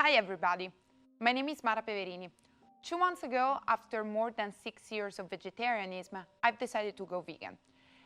Hi everybody, my name is Mara Peverini. 2 months ago, after more than 6 years of vegetarianism, I've decided to go vegan.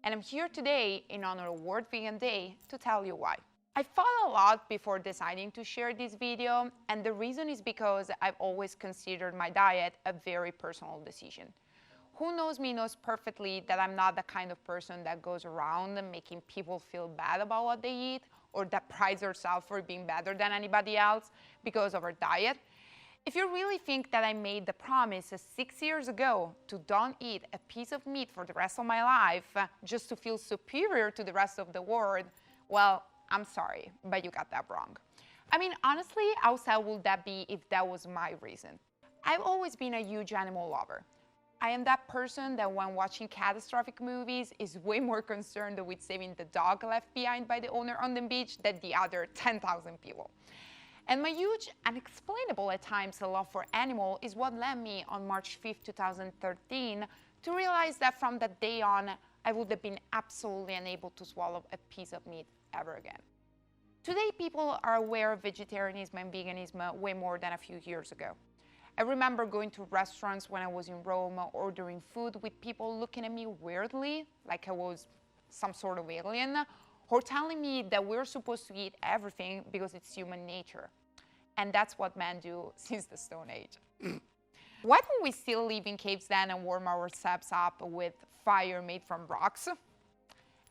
And I'm here today in honor of World Vegan Day to tell you why. I thought a lot before deciding to share this video, and the reason is because I've always considered my diet a very personal decision. Who knows me knows perfectly that I'm not the kind of person that goes around making people feel bad about what they eat or that prides herself for being better than anybody else because of her diet. If you really think that I made the promise 6 years ago to don't eat a piece of meat for the rest of my life just to feel superior to the rest of the world, well, I'm sorry, but you got that wrong. I mean, honestly, how sad would that be if that was my reason? I've always been a huge animal lover. I am that person that when watching catastrophic movies is way more concerned with saving the dog left behind by the owner on the beach than the other 10,000 people. And my huge, unexplainable at times love for animal is what led me on March 5th, 2013 to realize that from that day on, I would have been absolutely unable to swallow a piece of meat ever again. Today, people are aware of vegetarianism and veganism way more than a few years ago. I remember going to restaurants when I was in Rome, ordering food with people looking at me weirdly, like I was some sort of alien, or telling me that we're supposed to eat everything because it's human nature. And that's what men do since the Stone Age. Why don't we still live in caves then and warm ourselves up with fire made from rocks?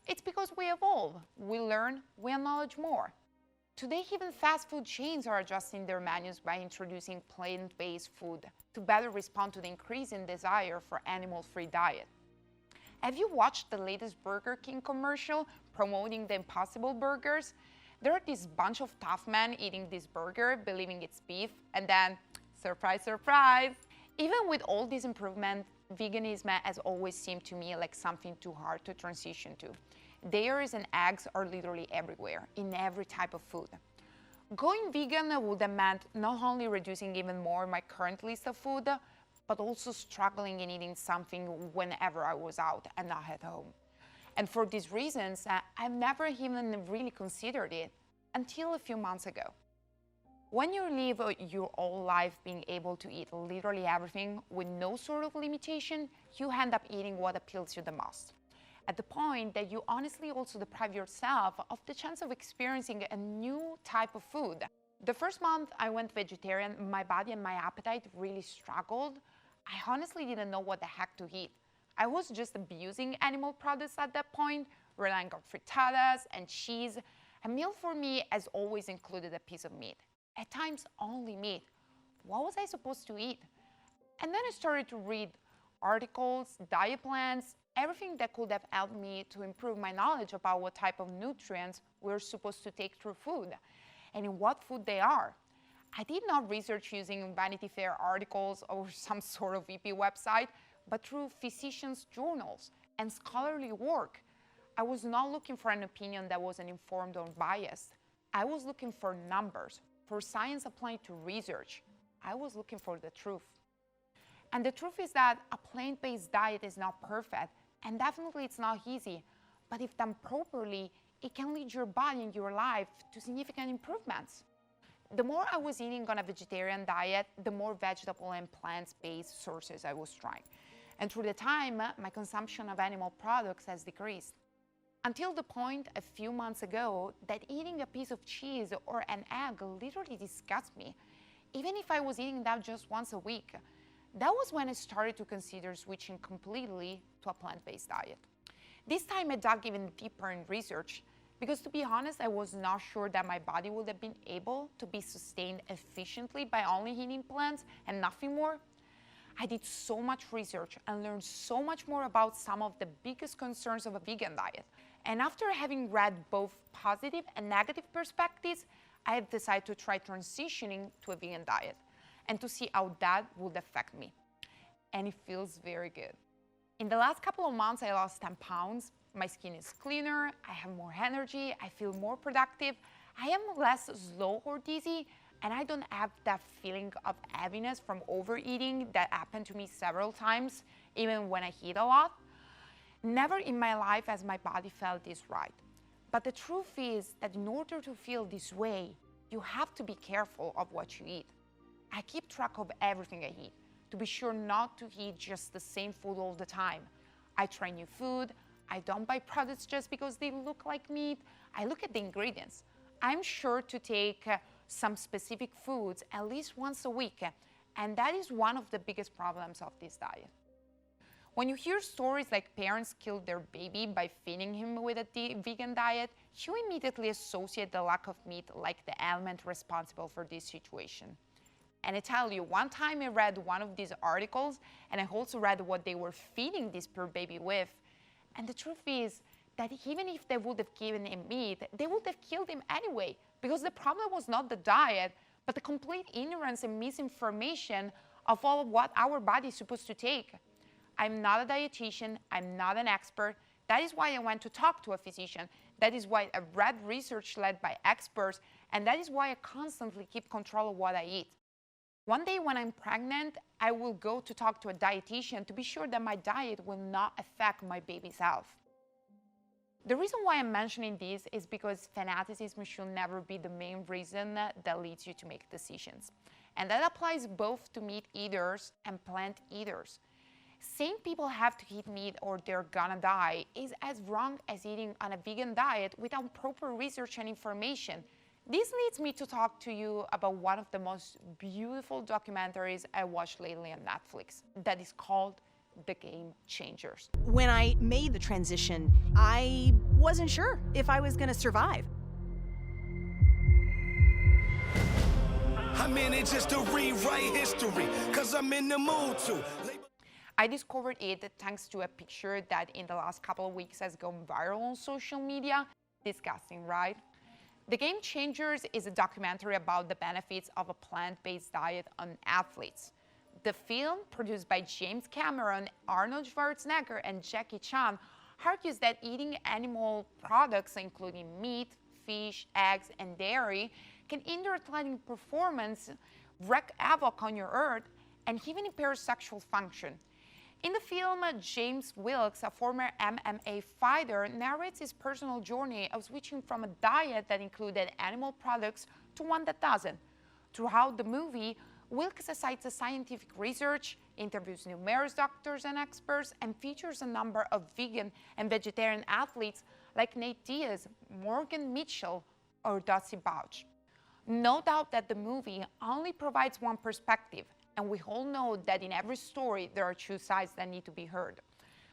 It's because we evolve, we learn, we acknowledge more. Today, even fast food chains are adjusting their menus by introducing plant-based food to better respond to the increasing desire for animal-free diet. Have you watched the latest Burger King commercial promoting the Impossible Burgers? There are this bunch of tough men eating this burger, believing it's beef, and then, surprise, surprise! Even with all these improvements, veganism has always seemed to me like something too hard to transition to. Dairies and eggs are literally everywhere, in every type of food. Going vegan would have meant not only reducing even more my current list of food, but also struggling in eating something whenever I was out and not at home. And for these reasons, I've never even really considered it until a few months ago. When you live your whole life being able to eat literally everything with no sort of limitation, you end up eating what appeals you the most. At the point that you honestly also deprive yourself of the chance of experiencing a new type of food. The first month I went vegetarian, my body and my appetite really struggled. I honestly didn't know what the heck to eat. I was just abusing animal products at that point, relying on frittatas and cheese. A meal for me has always included a piece of meat, at times only meat. What was I supposed to eat? And then I started to read articles, diet plans, everything that could have helped me to improve my knowledge about what type of nutrients we're supposed to take through food and in what food they are. I did not research using Vanity Fair articles or some sort of EP website, but through physicians' journals and scholarly work. I was not looking for an opinion that wasn't informed or biased. I was looking for numbers, for science applied to research. I was looking for the truth. And the truth is that a plant-based diet is not perfect, and definitely it's not easy, but if done properly, it can lead your body and your life to significant improvements. The more I was eating on a vegetarian diet, the more vegetable and plant-based sources I was trying. And through the time, my consumption of animal products has decreased. Until the point a few months ago that eating a piece of cheese or an egg literally disgusts me, even if I was eating that just once a week. That was when I started to consider switching completely to a plant-based diet. This time I dug even deeper in research because, to be honest, I was not sure that my body would have been able to be sustained efficiently by only eating plants and nothing more. I did so much research and learned so much more about some of the biggest concerns of a vegan diet. And after having read both positive and negative perspectives, I have decided to try transitioning to a vegan diet and to see how that would affect me. And it feels very good. In the last couple of months, I lost 10 pounds. My skin is cleaner, I have more energy, I feel more productive, I am less slow or dizzy, and I don't have that feeling of heaviness from overeating that happened to me several times, even when I eat a lot. Never in my life has my body felt this right. But the truth is that in order to feel this way, You have to be careful of what you eat. I keep track of everything I eat to be sure not to eat just the same food all the time. I try new food. I don't buy products just because they look like meat. I look at the ingredients. I'm sure to take some specific foods at least once a week, and that is one of the biggest problems of this diet. When you hear stories like parents killed their baby by feeding him with a vegan diet, you immediately associate the lack of meat like the element responsible for this situation. And I tell you, one time I read one of these articles, and I also read what they were feeding this poor baby with, and the truth is that even if they would have given him meat, they would have killed him anyway, because the problem was not the diet, but the complete ignorance and misinformation of all of what our body is supposed to take. I'm not a dietitian, I'm not an expert. That is why I went to talk to a physician. That is why I read research led by experts, and that is why I constantly keep control of what I eat. One day when I'm pregnant, I will go to talk to a dietitian to be sure that my diet will not affect my baby's health. The reason why I'm mentioning this is because fanaticism should never be the main reason that leads you to make decisions. And that applies both to meat eaters and plant eaters. Saying people have to eat meat or they're gonna die is as wrong as eating on a vegan diet without proper research and information. This leads me to talk to you about one of the most beautiful documentaries I watched lately on Netflix that is called The Game Changers. When I made the transition, I wasn't sure if I was going to survive. I'm in it just to rewrite history, 'cause I'm in the mood to. I discovered it thanks to a picture that in the last couple of weeks has gone viral on social media. Disgusting, right? The Game Changers is a documentary about the benefits of a plant-based diet on athletes. The film, produced by James Cameron, Arnold Schwarzenegger, and Jackie Chan, argues that eating animal products, including meat, fish, eggs, and dairy, can hinder athletic performance, wreak havoc on your earth, and even impair sexual function. In the film, James Wilkes, a former MMA fighter, narrates his personal journey of switching from a diet that included animal products to one that doesn't. Throughout the movie, Wilkes cites the scientific research, interviews numerous doctors and experts, and features a number of vegan and vegetarian athletes like Nate Diaz, Morgan Mitchell, or Dusty Bouch. No doubt that the movie only provides one perspective, and we all know that in every story there are two sides that need to be heard.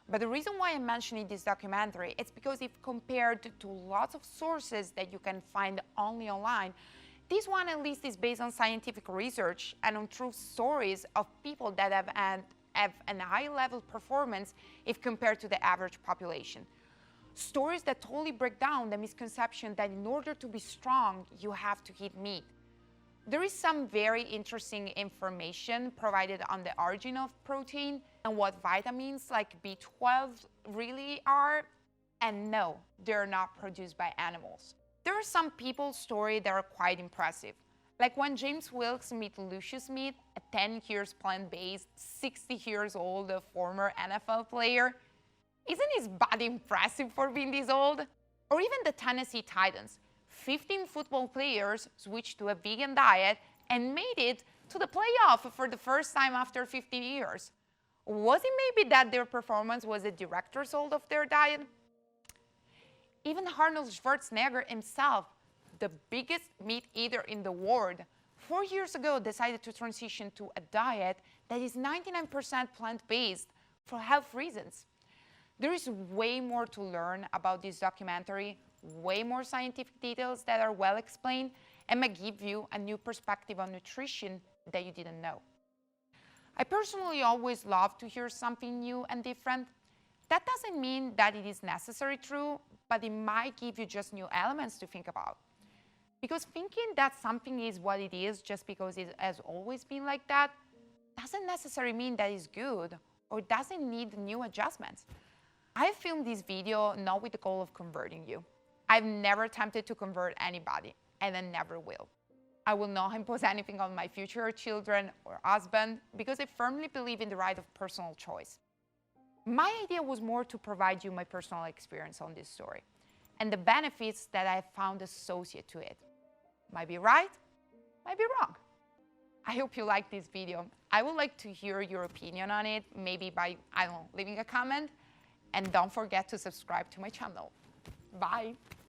But the reason why I'm mentioning this documentary is because if compared to lots of sources that you can find only online, this one at least is based on scientific research and on true stories of people that have a high-level performance if compared to the average population. Stories that totally break down the misconception that in order to be strong, you have to eat meat. There is some very interesting information provided on the origin of protein and what vitamins like B12 really are, and no, they're not produced by animals. There are some people's stories that are quite impressive, like when James Wilkes met Lucius Smith, a 10 years plant-based, 60 years old former NFL player. Isn't his body impressive for being this old? Or even the Tennessee Titans. 15 football players switched to a vegan diet and made it to the playoff for the first time after 15 years. Was it maybe that their performance was a direct result of their diet? Even Arnold Schwarzenegger himself, the biggest meat eater in the world, 4 years ago decided to transition to a diet that is 99% plant-based for health reasons. There is way more to learn about this documentary, way more scientific details that are well explained, and may give you a new perspective on nutrition that you didn't know. I personally always love to hear something new and different. That doesn't mean that it is necessarily true, but it might give you just new elements to think about. Because thinking that something is what it is just because it has always been like that doesn't necessarily mean that it's good or doesn't need new adjustments. I filmed this video not with the goal of converting you. I've never attempted to convert anybody, and I never will. I will not impose anything on my future children or husband because I firmly believe in the right of personal choice. My idea was more to provide you my personal experience on this story and the benefits that I found associated to it. Might be right, might be wrong. I hope you liked this video. I would like to hear your opinion on it, maybe by, I don't know, leaving a comment. And don't forget to subscribe to my channel. Bye.